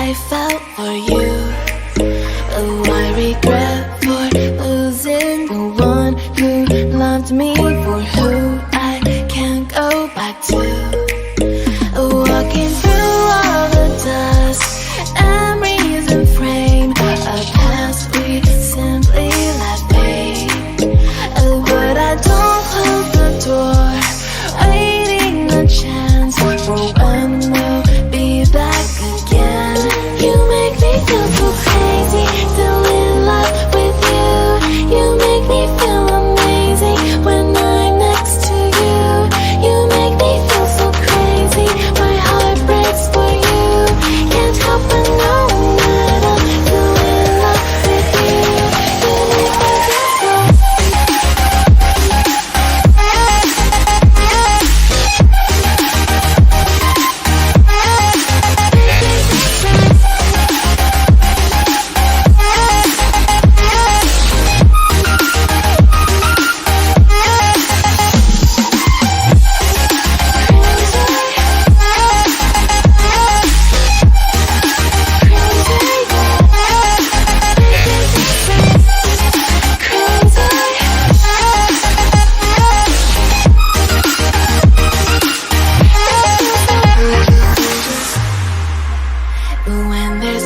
I felt for you. Oh, I regret for losing the one who loved me, for who I can't go back to. Walking through all the dust, memories and frame, a past we simply let fade. But I don't close the door, waiting a chance for when we'll be back again. You make me feel so crazy, still in love with you. You make me feel amazing when I'm next to you. You make me feel so crazy, my heart breaks for you. Can't help but know that I'm still in love with you. You make me feel so. When there's